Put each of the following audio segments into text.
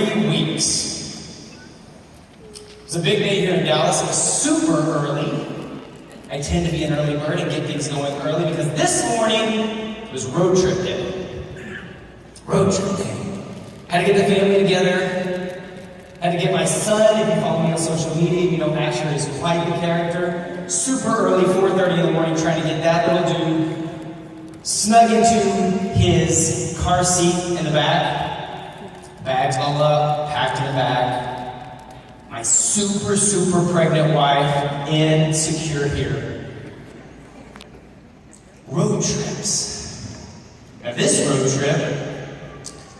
3 weeks. It was a big day here in Dallas. It was super early. I tend to be an early bird and get things going early because this morning was road trip day. Road trip day. Had to get the family together. Had to get my son, if you follow me on social media, you know Asher is quite the character. Super early, 4:30 in the morning, trying to get that little dude snug into his car seat in the back. Bags all up, packed in the back. My super pregnant wife in, secure here. Road trips. Now this road trip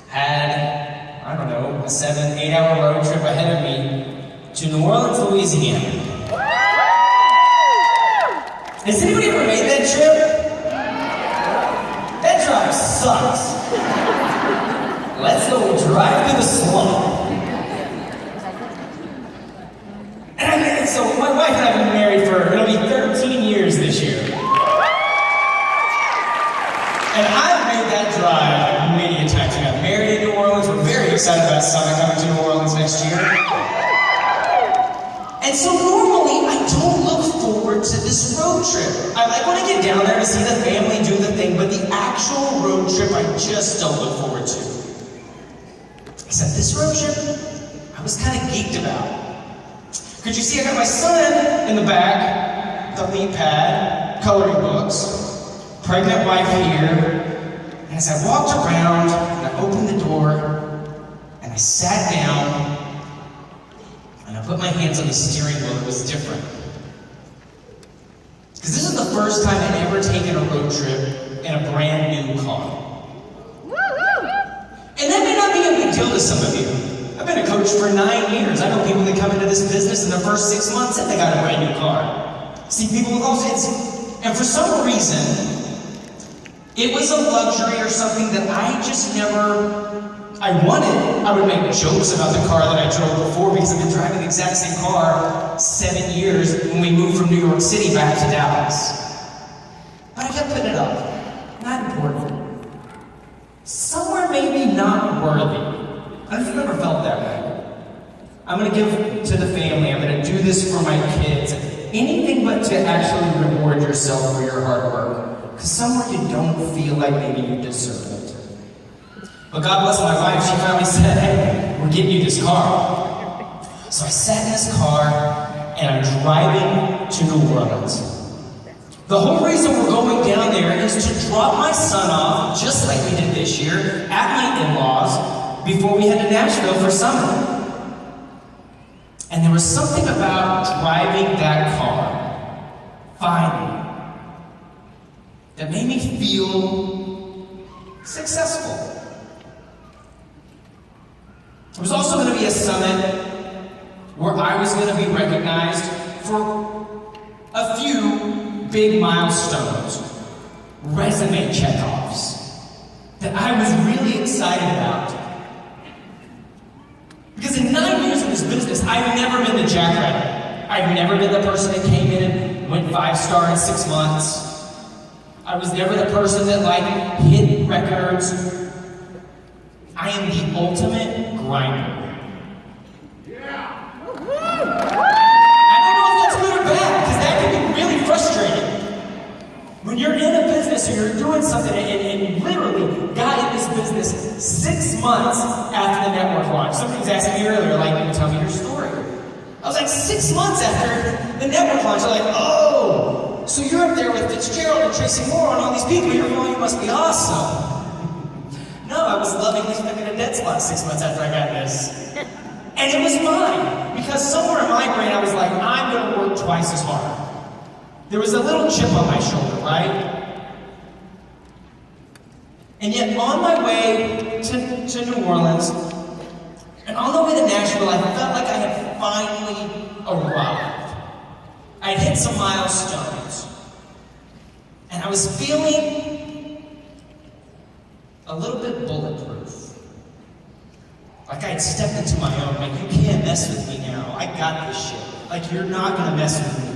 had, I don't know, a 7-8 hour road trip ahead of me to New Orleans, Louisiana. Has anybody ever made that trip? That drive sucks. Let's go drive through the swamp. And so my wife and I have been married for, it'll be 13 years this year. And I've made that drive many a times. We got married in New Orleans. We're very excited about Summit coming to New Orleans next year. And so normally I don't look forward to this road trip. I like when I get down there to see the family do the thing, but the actual road trip I just don't look forward to. Except this road trip, I was kind of geeked about. Could you see I got my son in the back, the lead pad, coloring books, pregnant wife here, and as I walked around and I opened the door and I sat down and I put my hands on the steering wheel, it was different. Because this is the first time I'd ever taken a road trip in a brand new car. And that may not be a big deal to some of you. I've been a coach for 9 years. I know people that come into this business in the first 6 months and they got a brand new car. See people with all kids. And for some reason, it was a luxury or something that I just never, I wanted. I would make jokes about the car that I drove before because I've been driving the exact same car 7 years when we moved from New York City back to Dallas. But I kept putting it up. Not important. Somewhere maybe not worthy. I've never felt that way. I'm going to give to the family. I'm going to do this for my kids. Anything but to actually reward yourself for your hard work. Because somewhere you don't feel like maybe you deserve it. But God bless my wife, she finally said, hey, we're getting you this car. So I sat in this car and I'm driving to New Orleans. The whole reason we're going down there is to drop my son off, just like we did this year, at my in-laws before we head to Nashville for summer. And there was something about driving that car, finally, that made me feel successful. It was also going to be a summit where I was going to be recognized for a few big milestones, resume checkoffs, that I was really excited about. Because in 9 years of this business, I've never been the jackrabbit. I've never been the person that came in and went 5-star in 6 months. I was never the person that hit records. I am the ultimate grinder. When you're in a business or you're doing something, and literally got in this business 6 months after the network launch. Somebody was asking me earlier, tell me your story. I was like, 6 months after the network launch, I'm like, oh, so you're up there with Fitzgerald and Tracy Moore and all these people, you must be awesome. No, I was lovingly stuck in a dead spot 6 months after I got this. And it was mine, because somewhere in my brain I was like, I'm gonna work twice as hard. There was a little chip on my shoulder, right? And yet on my way to New Orleans, and on the way to Nashville, I felt like I had finally arrived. I had hit some milestones. And I was feeling a little bit bulletproof. Like I'd stepped into my own, you can't mess with me now. I got this shit. You're not gonna mess with me.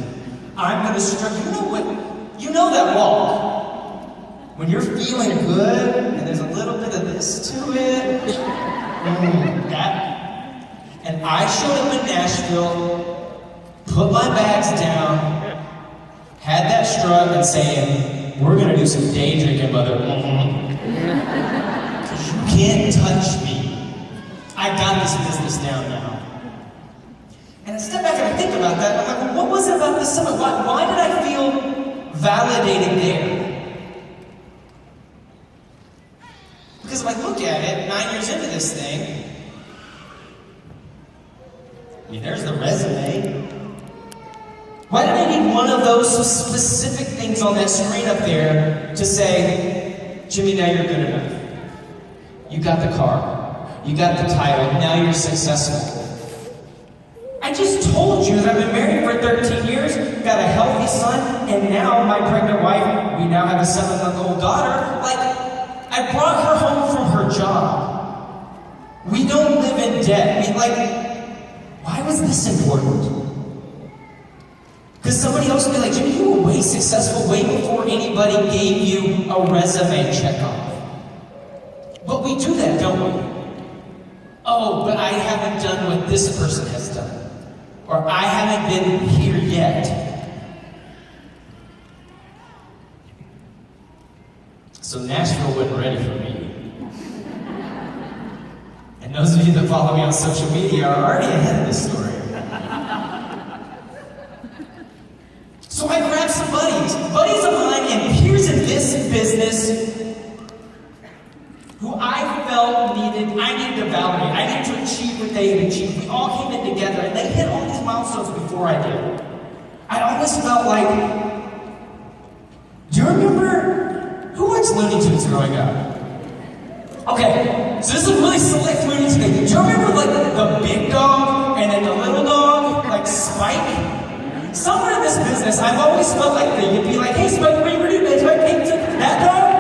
I'm gonna struggle. You know what? You know that walk. When you're feeling good, and there's a little bit of this to it, And I showed up in Nashville, put my bags down, had that strut and saying, we're gonna do some day drinking, mother. Because you can't touch me. I got this business down now. And I step back and I think about that, and I'm like, well, what was it about this summit? Why did I feel validated there? Because if I look at it, 9 years into this thing, I mean, there's the resume. Why did I need one of those specific things on that screen up there to say, Jimmy, now you're good enough. You got the car. You got the title. Now you're successful. I just told you that I've been married for 13 years, got a healthy son, and now my pregnant wife, we now have a 7-month-old daughter. Like, I brought her home from her job. We don't live in debt. I mean, like, why was this important? Because somebody else would be like, Jimmy, you were way successful way before anybody gave you a resume checkoff. But we do that, don't we? Oh, but I haven't done what this person has done. Or I haven't been here yet. So Nashville wasn't ready for me. And those of you that follow me on social media are already ahead of this story. So I grabbed some buddies of mine and peers in this business who I felt I needed to validate. I needed to achieve what they had achieved. We all came in together and they hit all these milestones before I did. I always felt like, do you remember, who watched Looney Tunes growing up? Okay, so this is a really select Looney Tunes thing. Do you remember like the big dog and then the little dog, like Spike? Somewhere in this business, I've always felt like you'd be like, hey Spike, what are you doing? That dog?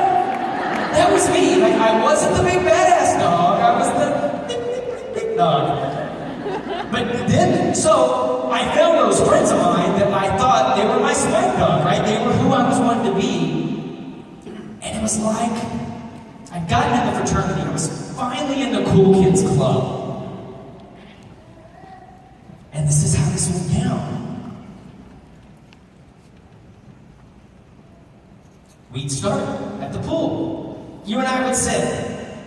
That was me. Like, I wasn't the big badass dog. I was the big dog. But then, so I found those friends of mine that I thought they were my Spike dog, right? They were who I was wanting to be. And it was like, I'd gotten in the fraternity. I was finally in the cool kids club. And this is how this went down. We'd start at the pool. You and I would sit,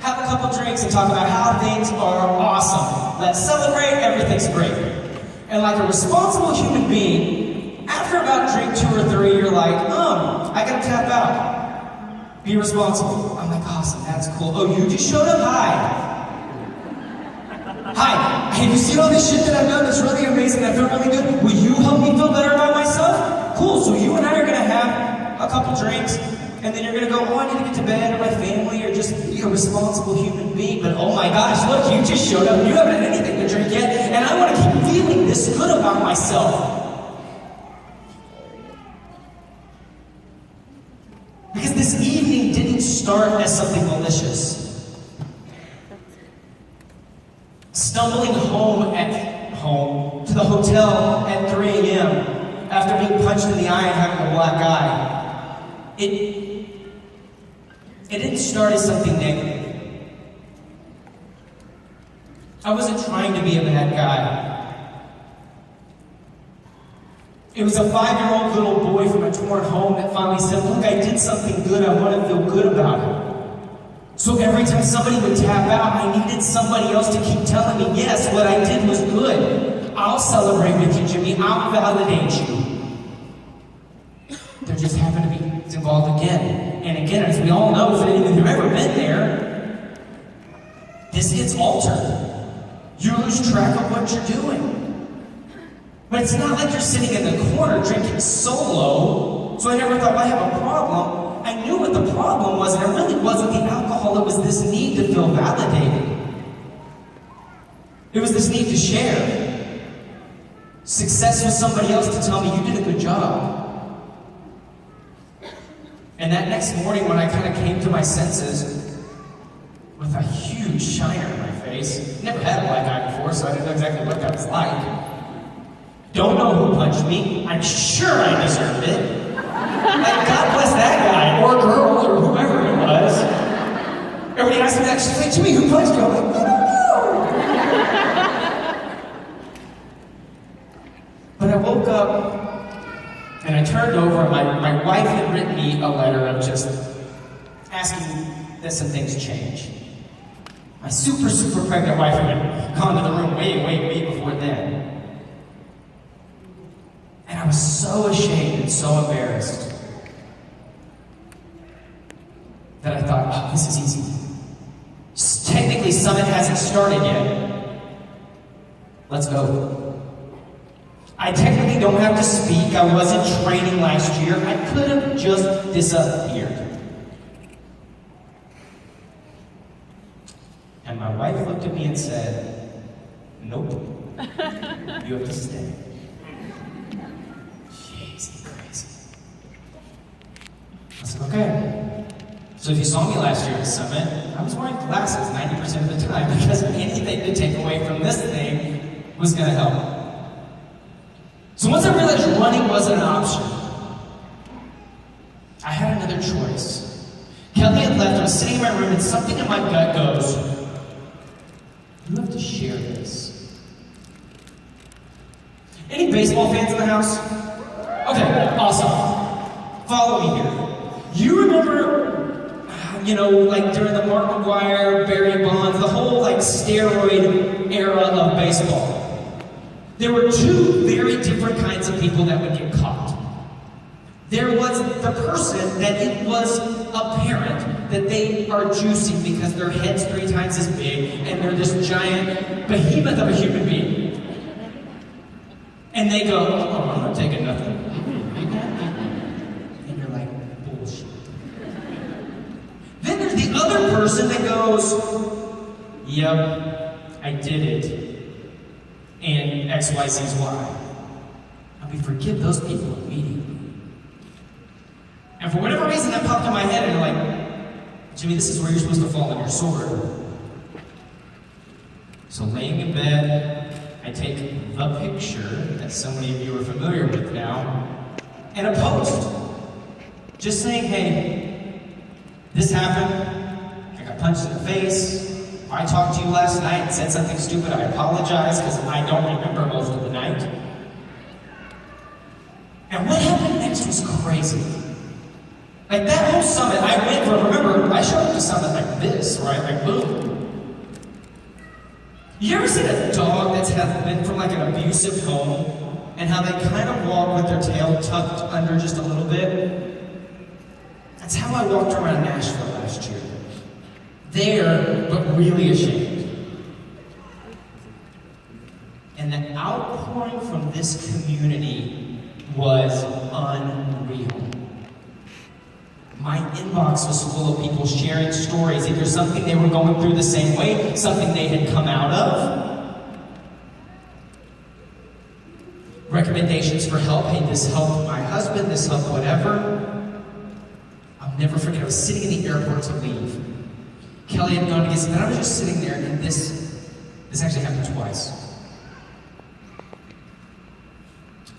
have a couple drinks, and talk about how things are awesome. Let's celebrate, everything's great. And like a responsible human being, after about drink 2 or 3, you're like, I gotta tap out. Be responsible. I'm like, awesome, that's cool. Oh, you just showed up? Hi. Hi, have you seen all this shit that I've done? It's really amazing. I feel really good. Will you help me feel better about myself? Cool, so you and I are gonna have a couple drinks, and then you're gonna go, I need to get to bed, or my family, or just be a responsible human being. But oh my gosh, look, you just showed up, you haven't had anything to drink yet, and I wanna keep feeling this good about myself. Because this evening didn't start as something malicious. Stumbling home to the hotel at 3 a.m. after being punched in the eye and having a black eye. It didn't start as something negative. I wasn't trying to be a bad guy. It was a 5-year-old little boy from a torn home that finally said, look, I did something good, I want to feel good about it. So every time somebody would tap out, I needed somebody else to keep telling me, yes, what I did was good. I'll celebrate with you, Jimmy, I'll validate you. There just happened to be involved again. And again, as we all know, for anyone who've ever been there, this gets altered. You lose track of what you're doing. But it's not like you're sitting in the corner drinking solo, so I never thought, I have a problem. I knew what the problem was, and it really wasn't the alcohol, it was this need to feel validated. It was this need to share. Success with somebody else to tell me, you did a good job. And that next morning when I kind of came to my senses, with a huge shiner in my face, never had a black eye before, so I didn't know exactly what that was like. Don't know who punched me, I'm sure I deserved it. Like, God bless that guy, or girl, or whoever it was. Everybody asked me that, she's like, Jimmy, who punched you? I'm like, I don't know. turned over, and my wife had written me a letter of just asking that some things change. My super, super pregnant wife had gone to the room way before then. And I was so ashamed and so embarrassed that I thought, oh, this is easy. Technically, Summit hasn't started yet. Let's go. I technically don't have to speak. I wasn't training last year. I could have just disappeared. And my wife looked at me and said, nope, you have to stay. Jeez, crazy. I said, okay. So if you saw me last year at Summit, I was wearing glasses 90% of the time because anything to take away from this thing was going to help. So once I realized running wasn't an option, I had another choice. Kelly had left, I was sitting in my room, and something in my gut goes, you have to share this. Any baseball fans in the house? Okay, awesome. Follow me here. You remember, like during the Mark McGwire, Barry Bonds, the whole like steroid era of baseball. There were two very different kinds of people that would get caught. There was the person that it was apparent that they are juicing because their head's 3 times as big and they're this giant behemoth of a human being. And they go, oh, I'm not taking nothing. And you're like, bullshit. Then there's the other person that goes, yep, I did it. And X, Y, Z is why. And we forgive those people immediately. And for whatever reason that popped in my head, and you're like, Jimmy, this is where you're supposed to fall on your sword. So laying in bed, I take the picture that so many of you are familiar with now, and a post. Just saying, hey, this happened, I got punched in the face. If I talked to you last night and said something stupid, I apologize, because I don't remember most of the night. And what happened next was crazy. Like that whole Summit, I went from, remember, I showed up to Summit like this, right? Like boom. You ever seen a dog that's been from like an abusive home and how they kind of walk with their tail tucked under just a little bit? That's how I walked around Nashville last year. There, but really ashamed. And the outpouring from this community was unreal. My inbox was full of people sharing stories, either something they were going through the same way, something they had come out of. Recommendations for help. Hey, this helped my husband, this helped whatever. I'll never forget, I was sitting in the airport to leave. Kelly had gone to get something, and I was just sitting there, and this actually happened twice.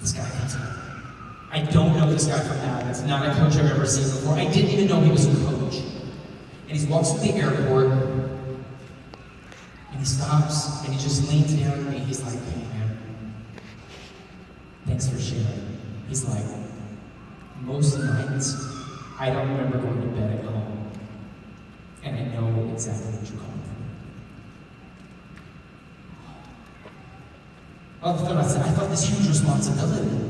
This guy comes up. I don't know this guy from Adam. That's not a coach I've ever seen before. I didn't even know he was a coach. And he walks through the airport, and he stops, and he just leans down at me. He's like, hey man, thanks for sharing. He's like, most nights, I don't remember going to bed at home, and I know exactly what you're going through. I felt this huge responsibility.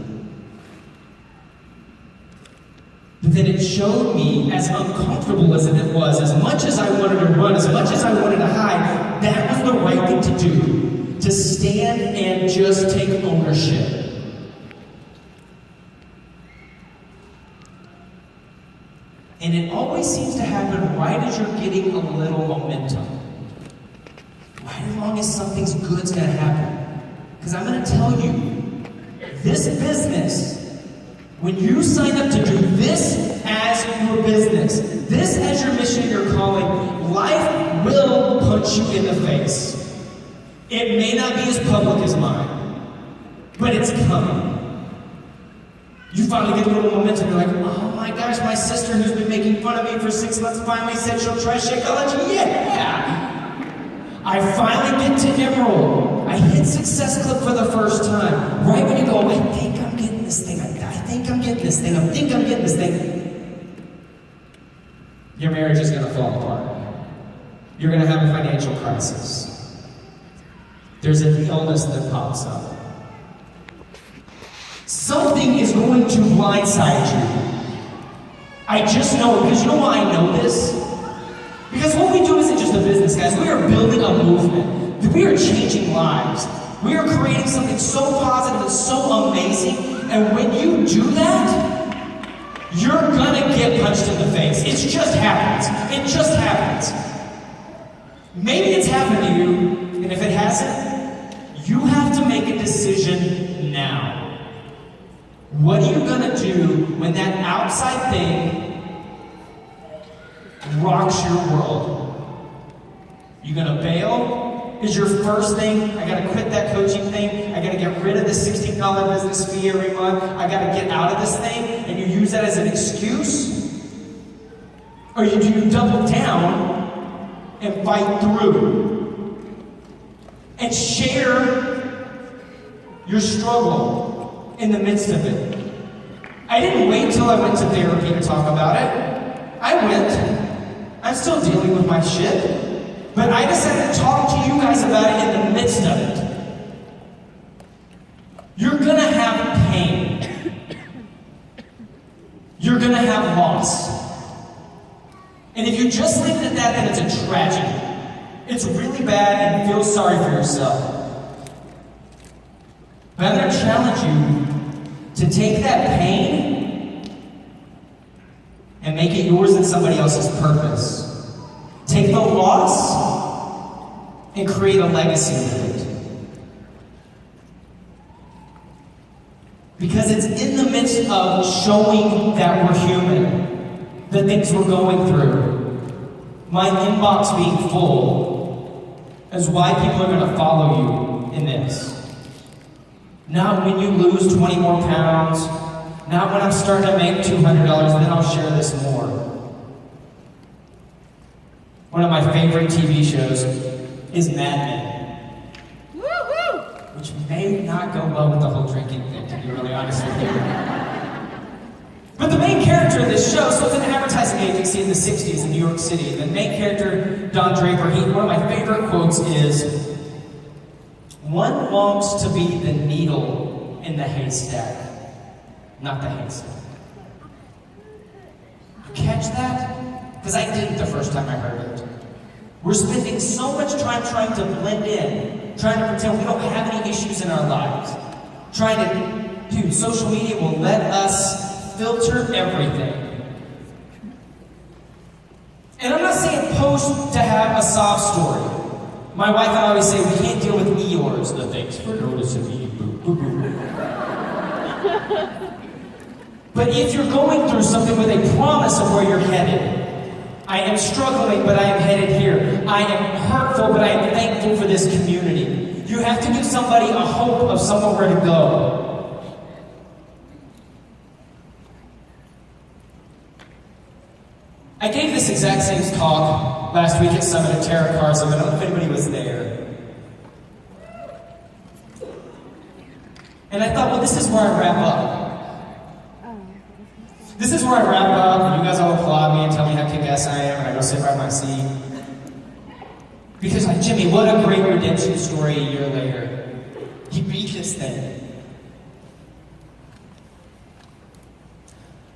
But then it showed me, as uncomfortable as it was, as much as I wanted to run, as much as I wanted to hide, that was the right thing to do. To stand and just take ownership. And it always seems to happen right as you're getting a little momentum. Right along as something's good's gonna happen. Because I'm gonna tell you, this business, when you sign up to do this as your business, this as your mission, your calling, life will punch you in the face. It may not be as public as mine, but it's coming. You finally get a little momentum, you're like, oh my gosh, my sister who's been making fun of me for 6 months finally said she'll try Shakeology. Yeah! I finally get to Emerald. I hit Success Club for the first time. Right when you go, I think I'm getting this thing. I think I'm getting this thing. I think I'm getting this thing. Your marriage is going to fall apart. You're going to have a financial crisis. There's an illness that pops up. Something is going to blindside you. I just know it, because you know why I know this? Because what we do isn't just a business, guys. We are building a movement. We are changing lives. We are creating something so positive and so amazing. And when you do that, you're gonna get punched in the face. It just happens. It just happens. Maybe it's happened to you, and if it hasn't, you have to make a decision now. What are you gonna do when that outside thing rocks your world? You gonna bail? Is your first thing, I gotta quit that coaching thing, I gotta get rid of the $16 business fee every month, I gotta get out of this thing, and you use that as an excuse? Or do you double down and fight through? And share your struggle in the midst of it. I didn't wait till I went to therapy to talk about it. I went. I'm still dealing with my shit. But I decided to talk to you guys about it in the midst of it. You're gonna have pain. You're gonna have loss. And if you just leave it at that, then it's a tragedy. It's really bad and you feel sorry for yourself. But I'm gonna challenge you to take that pain and make it yours and somebody else's purpose. Take the loss and create a legacy with it. Because it's in the midst of showing that we're human, the things we're going through, my inbox being full, is why people are going to follow you in this. Not when you lose 20 more pounds, not when I'm starting to make $200, then I'll share this more. One of my favorite TV shows is Mad Men. Woo-hoo! Which may not go well with the whole drinking thing, to be really honest with you. But the main character of this show, so it's an advertising agency in the 60s in New York City. The main character, Don Draper, one of my favorite quotes is, "One longs to be the needle in the haystack, not the haystack." You catch that? Because I didn't the first time I heard it. We're spending so much time trying to blend in, trying to pretend we don't have any issues in our lives. Dude, social media will let us filter everything. And I'm not saying post to have a sob story. My wife and I always say we can't deal with Eeyores, the things for noticing me. But if you're going through something with a promise of where you're headed, I am struggling, but I am headed here. I am hurtful, but I am thankful for this community. You have to give somebody a hope of somewhere to go. I gave this exact same talk last week at Summit at Tara Carson. I don't know if anybody was there. And I thought, well, this is where I wrap up. This is where I wrap up, and you guys all applaud me and tell me how kick-ass I am, and I go sit by my seat. Because, like, Jimmy, what a great redemption story a year later. He beat this thing.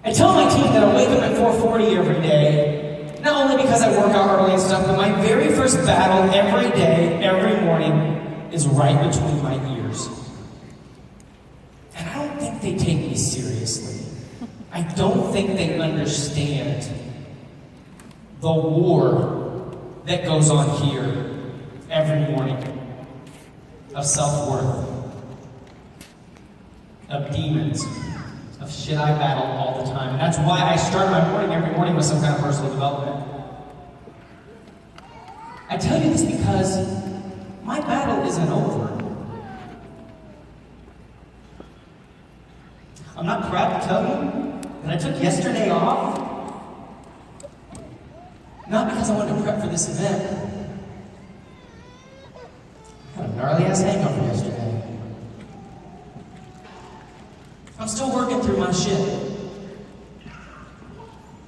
I tell my team that I wake up at 4:40 every day, not only because I work out early and stuff, but my very first battle every day, every morning, is right between my ears. And I don't think they take me seriously. I don't think they understand the war that goes on here every morning of self-worth, of demons, of shit I battle all the time. And that's why I start my morning every morning with some kind of personal development. I tell you this because my battle isn't over. I'm not proud to tell you that I took yesterday off, not because I wanted to prep for this event. I had a gnarly ass hangover yesterday. I'm still working through my shit.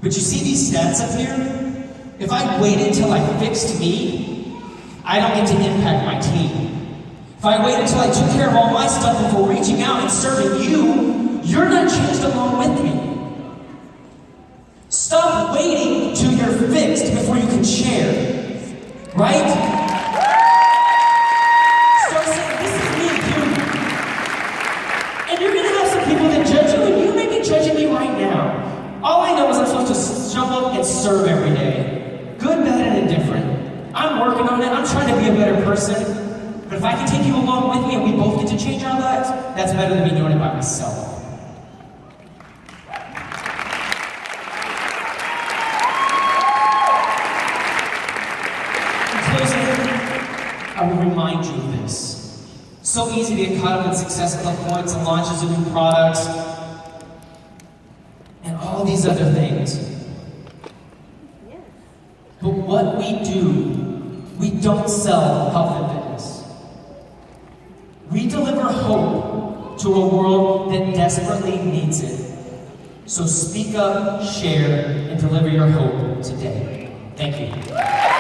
But you see these stats up here? If I waited till I fixed me, I don't get to impact my team. If I waited until I took care of all my stuff before reaching out and serving you, you're not changed along with me. Stop waiting till you're fixed before you can share. Right? Start saying, this is me, dude. And you're gonna have some people that judge you, and you may be judging me right now. All I know is I'm supposed to show up and serve every day. Good, bad, and indifferent. I'm working on it, I'm trying to be a better person. But if I can take you along with me and we both get to change our lives, that's better than me doing it by myself. I will remind you of this. So easy to get caught up in success club points and launches of new products and all these other things. But what we do, we don't sell health and fitness. We deliver hope to a world that desperately needs it. So speak up, share, and deliver your hope today. Thank you.